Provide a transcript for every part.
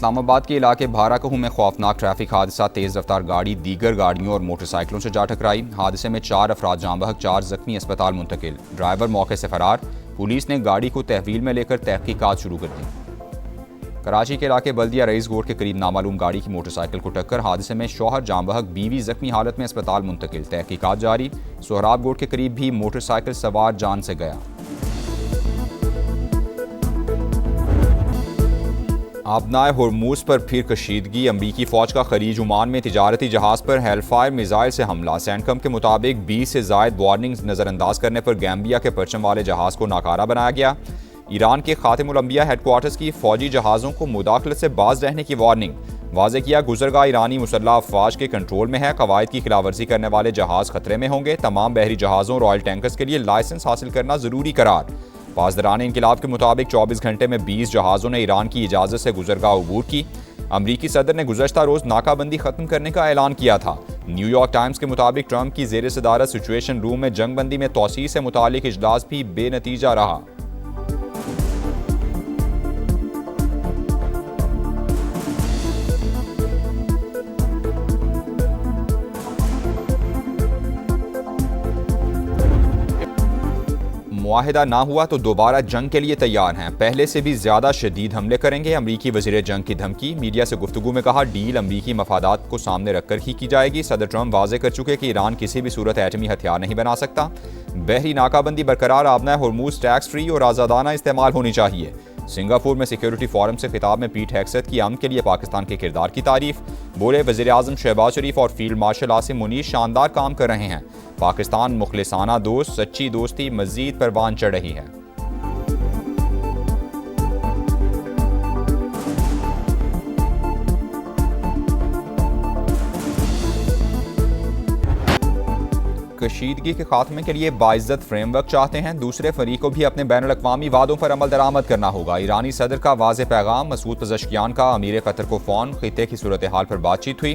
इस्लामाबाद के इलाके भाराकहू में खौफनाक ट्रैफिक हादसा। तेज़ रफ्तार गाड़ी दीगर गाड़ियों और मोटरसाइकिलों से जा टकराई। हादसे में 4 अफराद जाँ बहक, 4 जख्मी अस्पताल मुंतकिल। ड्राइवर मौके से फरार। पुलिस ने गाड़ी को तहवील में लेकर तहकीकात शुरू कर दी। कराची के इलाके बल्दिया रईस गोड के करीब नामालूम गाड़ी की मोटरसाइकिल को टक्कर। हादसे में शौहर जाँ बहक, बीवी जख्मी हालत में अस्पताल मुंतकिल। तहकीकात जारी। सोहराब गोड के करीब भी मोटरसाइकिल सवार जान से गया। आबनाए होर्मुज पर फिर कशीदगी। अमरीकी फौज का खलीज ओमान में तिजारती जहाज पर हेलफायर मिसाइल से हमला। सैनकम के मुताबिक 20 से जायद वार्निंग्स नज़रअंदाज करने पर गैम्बिया के परचम वाले जहाज को नाकारा बनाया गया। ईरान के खातिमुल अंबिया हेडक्वार्टर्स की फौजी जहाज़ों को मुदाखलत से बाज रहने की वार्निंग। वाज़े किया, गुज़रगाह ईरानी मुसल्लह अफवाज के कंट्रोल में है। कवायद की खिलाफवर्जी करने वाले जहाज़ खतरे में होंगे। तमाम बहरी जहाज़ों रॉयल टैंकर्स के लिए लाइसेंस हासिल करना ज़रूरी करार। पासदारान इनकिलाब के मुताबिक 24 घंटे में 20 जहाज़ों ने ईरान की इजाज़त से गुज़रगाह अबूर की। अमरीकी सदर ने गुज़श्ता रोज़ नाकाबंदी ख़त्म करने का ऐलान किया था। न्यूयॉर्क टाइम्स के मुताबिक ट्रंप की ज़ेर सदारत सिचुएशन रूम में जंगबंदी में तौसीह से मुतालिक इजलास भी बेनतीजा रहा। मुआहिदा ना हुआ तो दोबारा जंग के लिए तैयार हैं। पहले से भी ज्यादा शदीद हमले करेंगे। अमरीकी वज़ीर जंग की धमकी। मीडिया से गुफ्तगू में कहा, डील अमरीकी मफादात को सामने रखकर ही की जाएगी। सदर ट्रंप वाजे कर चुके कि ईरान किसी भी सूरत एटमी हथियार नहीं बना सकता। बहरी नाकाबंदी बरकरार। आबना होर्मुज टैक्स फ्री और आज़ादाना इस्तेमाल होनी चाहिए। सिंगापुर में सिक्योरिटी फोरम से खिताब में पीट हेग्सेथ की अमन के लिए पाकिस्तान के किरदार की तारीफ। बोले, वज़ीर आज़म शहबाज शरीफ और फील्ड मार्शल आसिम मुनीर शानदार काम कर रहे हैं। पाकिस्तान मुखलिसाना दोस्त, सच्ची दोस्ती मज़ीद परवान चढ़ रही है। कशीदगी के खात्मे के लिए बाइज्जत फ्रेमवर्क चाहते हैं। दूसरे फरीक को भी अपने बैनुल-अक़वामी वादों पर अमल दरामद करना होगा। ईरानी सदर का वाज़े पैगाम। मसूद पज़ेश्कियान का अमीर कतर को फ़ोन। खित्ते की सूरत हाल पर बातचीत हुई।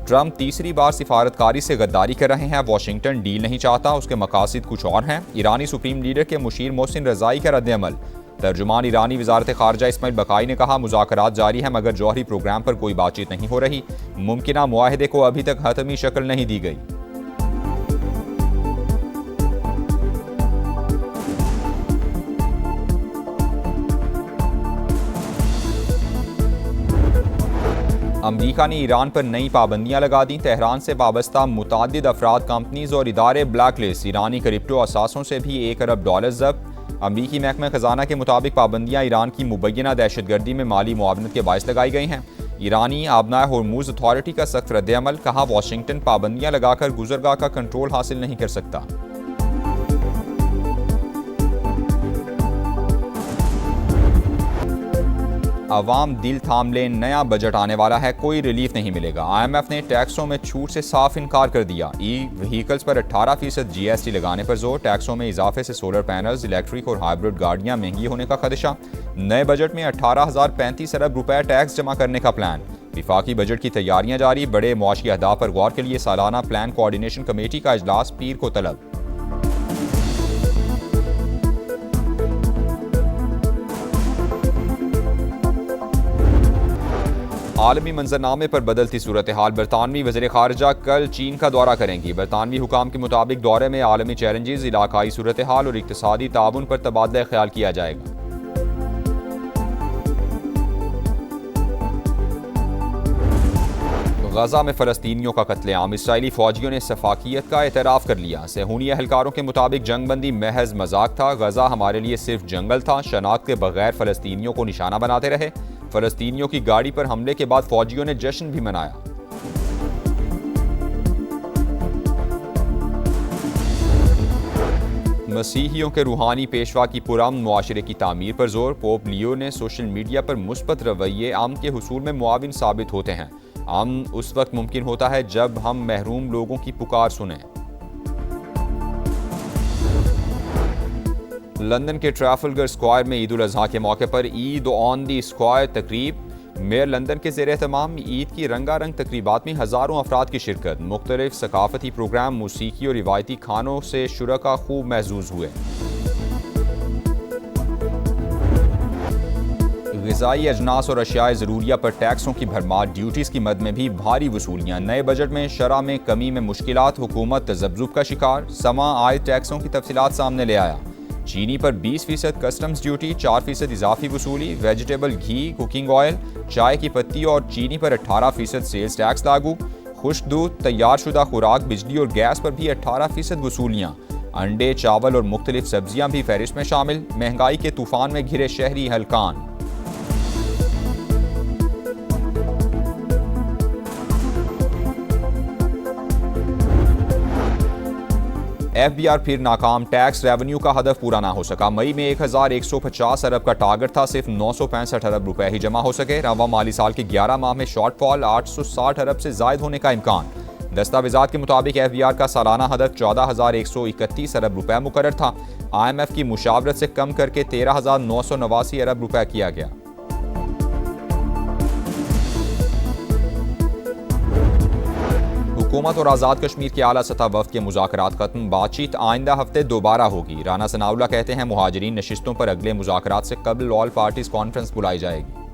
ट्रंप तीसरी बार सिफारतकारी से गद्दारी कर रहे हैं। वाशिंगटन डील नहीं चाहता, उसके मकासद कुछ और हैं। ईरानी सुप्रीम लीडर के मुशीर मोहसिन रज़ाई का रद्द-ए-अमल। तर्जुमान ईरानी वज़ारत ख़ारजा इस्माइल बकाई ने कहा, मुज़ाकरात जारी हैं मगर जौहरी प्रोग्राम पर कोई बातचीत नहीं हो रही। मुमकिना मुआहिदे को अभी तक हतमी शक्ल नहीं दी गई। अमरीका ने ईरान पर नई पाबंदियां लगा दी। तेहरान से वाबस्ता मुतादिद अफराद, कंपनीज और इदारे ब्लैक लिस्ट। ईरानी क्रिप्टो असासों से भी $1 अरब जब्त। अमरीकी महकमा खजाना के मुताबिक पाबंदियां ईरान की मुबैना दहशतगर्दी में माली मुआवनत के बायस लगाई गई हैं। ईरानी आबनाए होर्मुज अथॉरिटी का सख्त रद्द-ए-अमल। कहा, वाशिंगटन पाबंदियां लगाकर गुजरगाह का कंट्रोल हासिल नहीं कर सकता। अवाम दिल थाम लें, नया बजट आने वाला है, कोई रिलीफ नहीं मिलेगा। IMF ने टैक्सों में छूट से साफ इनकार कर दिया। व्हीकल्स पर 18% GST लगाने पर जोर। टैक्सों में इजाफे से सोलर पैनल्स, इलेक्ट्रिक और हाइब्रिड गाड़ियां महंगी होने का खदशा। नए बजट में 18,035 अरब रुपए टैक्स जमा करने का प्लान। विफाकी बजट की तैयारियां जारी। बड़े मुआशी अहदाफ पर गौर के लिए सालाना प्लान कोऑर्डिनेशन कमेटी का इजलास पीर को तलब। आलमी मंजरनामे पर बदलती सूरत हाल। बरतानवी वज़ीर ख़ारजा कल चीन का दौरा करेंगी। बरतानवी हुकाम के मुताबिक दौरे में आलमी चैलेंजेस, इलाकाई सूरत हाल और इक़्तिसादी ताउन पर तबादला ख्याल किया जाएगा। गजा में फ़लस्तीनियों का कत्लेआम। इसराइली फ़ौजियों ने सफाकियत का एतराफ़ कर लिया। सेहूनी एहलकारों के मुताबिक जंगबंदी महज मजाक था। गजा हमारे लिए सिर्फ जंगल था। शनाख्त के बगैर फ़लस्तीनियों को निशाना बनाते रहे। फ़लस्तीनियों की गाड़ी पर हमले के बाद फ़ौजियों ने जश्न भी मनाया। मसीहियों के रूहानी पेशवा की पुरअमन मुआशरे की तामीर पर जोर। पोप लियो ने सोशल मीडिया पर मुस्बत रवैये अमन के हुसूल में मुआविन साबित होते हैं। अमन उस वक्त मुमकिन होता है जब हम महरूम लोगों की पुकार सुनें। लंदन के ट्रैफलगर स्क्वायर में ईद उल अज़हा के मौके पर ईद ऑन दी स्क्वायर तकरीब। मेयर लंदन के ज़ेर एहतमाम ईद की रंगारंग तकरीबात में हज़ारों अफराद की शिरकत। मुख्तलिफ सकाफती प्रोग्राम, मूसीकी और रिवायती खानों से शुरका खूब महजूज हुए। ग़िज़ाई अजनास और अशियाए ज़रूरिया पर टैक्सों की भरमार, ड्यूटीज़ की मद में भी भारी वसूलियाँ। नए बजट में शरह में कमी में मुश्किलात, हुकूमत तज़ब्ज़ुब का शिकार। समा आय टैक्सों की तफसीलात सामने ले आया। चीनी पर 20% कस्टम्स ड्यूटी, 4% इजाफी वसूली। वेजिटेबल, घी, कुकिंग ऑयल, चाय की पत्ती और चीनी पर 18% सेल्स टैक्स लागू। खुश्क दूध, तैयार शुदा खुराक, बिजली और गैस पर भी 18% वसूलियाँ। अंडे, चावल और मुख्तलिफ सब्जियाँ भी फहरिस्त में शामिल। महंगाई के तूफान में घिरे शहरी हलकान। FBI फिर नाकाम, टैक्स रेवेन्यू का हदफ पूरा ना हो सका। मई में 1150 अरब का टारगेट था, सिर्फ 965 अरब रुपए ही जमा हो सके। रवा माली साल के 11 माह में शॉर्टफॉल 860 अरब से जायद होने का इम्कान। दस्तावेजात के मुताबिक FBI का सालाना हदफ 14,131 अरब रुपए मुकर्रर था। IMF की मुशावरत से कम करके 13,989 अरब रुपए किया गया। हुकूमत और आज़ाद कश्मीर के आला सतह वफ़द के मुज़ाकरात खत्म, बातचीत आइंदा हफ्ते दोबारा होगी। राना सनाउल्लाह कहते हैं मुहाजिरीन नशिस्तों पर अगले मुज़ाकरात से कबल ऑल पार्टीज कॉन्फ्रेंस बुलाई जाएगी।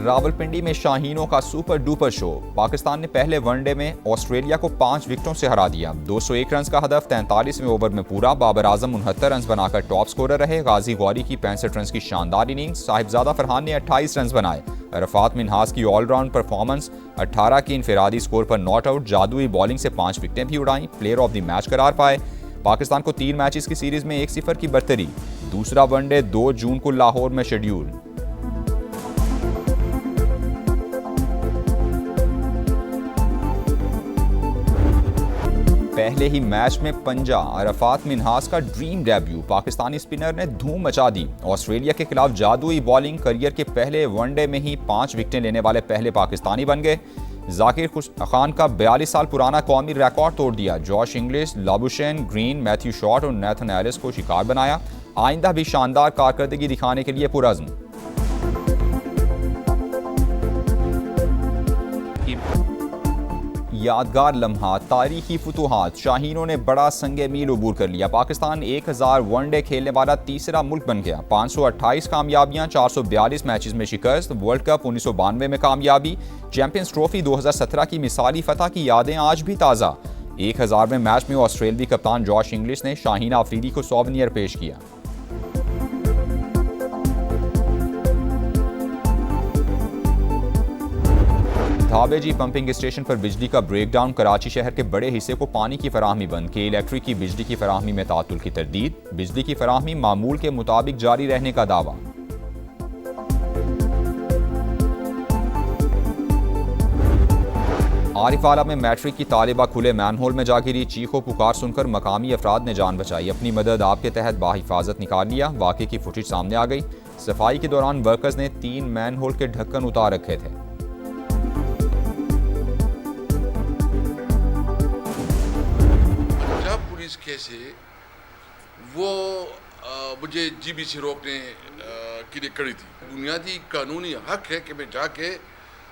रावलपिंडी में शाहीनों का सुपर डुपर शो। पाकिस्तान ने पहले वनडे में ऑस्ट्रेलिया को 5 विकेटों से हरा दिया। 201 रन का हदफ 43वें ओवर में पूरा। बाबर आजम 69 रन बनाकर टॉप स्कोरर रहे। गाजी गौरी की 65 रन की शानदार इनिंग्स। साहिबजादा फरहान ने 28 रन बनाए। अरफात मिन्हास की ऑलराउंड परफॉर्मेंस, 18 के इनफरादी स्कोर पर नॉट आउट। जादुई बॉलिंग से 5 विकेटें भी उड़ाई। प्लेयर ऑफ द मैच करार पाए। पाकिस्तान को 3 मैचेस की सीरीज में 1-0 की बरतरी। दूसरा वनडे 2 जून को लाहौर में शेड्यूल। पहले ही मैच में पंजा, अरफात मिन्हास का ड्रीम डेब्यू। पाकिस्तानी स्पिनर ने धूम मचा दी। ऑस्ट्रेलिया के खिलाफ जादुई बॉलिंग, करियर के पहले वनडे में ही 5 विकेटें लेने वाले पहले पाकिस्तानी बन गए। जाकिर खान का 42 साल पुराना कौमी रिकॉर्ड तोड़ दिया। Josh Inglis, Labuschagne, green, Matthew Short और नेथन एलिस को शिकार बनाया। आइंदा भी शानदार कारकर्दगी दिखाने के लिए पुरअज़्म। यादगार लम्हा, तारीखी फुतूहात, शाहीनों ने बड़ा संगे मील अबूर कर लिया। पाकिस्तान 1000 वनडे खेलने वाला तीसरा मुल्क बन गया। 528 कामयाबियां, 442 मैचेस में शिकस्त। वर्ल्ड कप 1992 में कामयाबी। चैंपियंस ट्रॉफी 2017 की मिसाली फतह की यादें आज भी ताज़ा। 1000वें मैच में ऑस्ट्रेलियावी कप्तान जॉश इंग्लिश ने शाहीन आफरीदी को सोवेनियर पेश किया। धाबेजी पंपिंग स्टेशन पर बिजली का ब्रेकडाउन, कराची शहर के बड़े हिस्से को पानी की फराहमी बंद। के इलेक्ट्रिक की बिजली की फराहमी में तातुल की तरदीद। बिजली की फराहमी मामूल के मुताबिक जारी रहने का दावा। आरिफाला में मैट्रिक की तालिबा खुले मैनहोल में जा गिरी। चीखों पुकार सुनकर मकामी अफराद ने जान बचाई। अपनी मदद आपके तहत बाहिफाजत निकाल लिया। वाक़े की फुटेज सामने आ गई। सफाई के दौरान वर्कर्स ने 3 मैनहोल के ढक्कन उतार रखे थे। कैसे वो मुझे जीबीसी रोकने के लिए कड़ी थी। बुनियादी कानूनी हक है कि मैं जाके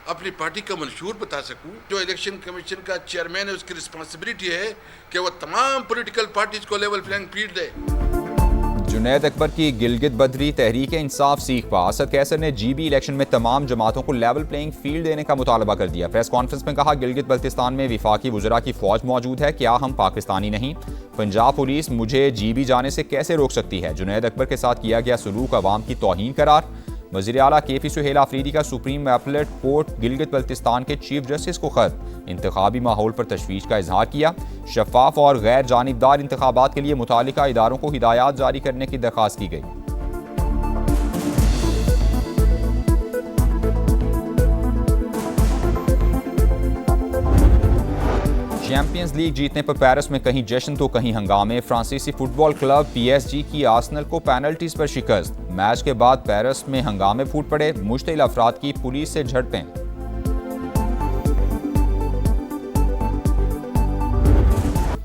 अपनी पार्टी का मंशूर बता सकूं। जो इलेक्शन कमीशन का चेयरमैन है उसकी रिस्पांसिबिलिटी है कि वो तमाम पॉलिटिकल पार्टीज को लेवल प्लेइंग फील्ड दे। जुनैद अकबर की गिलगित बदरी, तहरीक इंसाफ सीख पा। असद कैसर ने जीबी इलेक्शन में तमाम जमातों को लेवल प्लेइंग फील्ड देने का मुतालबा कर दिया। प्रेस कॉन्फ्रेंस में कहा, गिलगित बल्तिस्तान में विफाकी वज़रा की फौज मौजूद है, क्या हम पाकिस्तानी नहीं? पंजाब पुलिस मुझे जीबी जाने से कैसे रोक सकती है? जुनैद अकबर के साथ किया गया सलूक अवाम की तौहीन करार। वज़ीर आला केपी सुहेल आफरीदी का supreme appellate court Gilgit Baltistan के चीफ जस्टिस को खत। इंतखाबी माहौल पर तशवीश का इजहार किया। शफाफ और गैर जानिबदार इंतखाबात के लिए मुतालिका इदारों को हिदायत जारी करने की दरख्वास्त की गई। चैंपियंस लीग जीतने पर पेरिस में कहीं जश्न तो कहीं हंगामे। फ्रांसीसी फुटबॉल क्लब PSG की आर्सेनल को पेनल्टीज पर शिकस्त। मैच के बाद पेरिस में हंगामे फूट पड़े। मुश्तिल अफराद की पुलिस से झड़पें।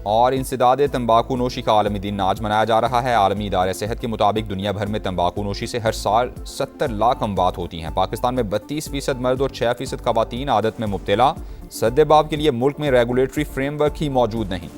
और इंसदाद तंबाकू नोशी का आलमी दिन आज मनाया जा रहा है। आलमी इदारे सेहत के मुताबिक दुनिया भर में तंबाकू नोशी से हर साल 70 लाख अमवात होती हैं। पाकिस्तान में 32% मर्द और 6% खवातीन आदत में मुब्तला। सद्देबाब के लिए मुल्क में रेगुलेटरी फ्रेमवर्क ही मौजूद नहीं।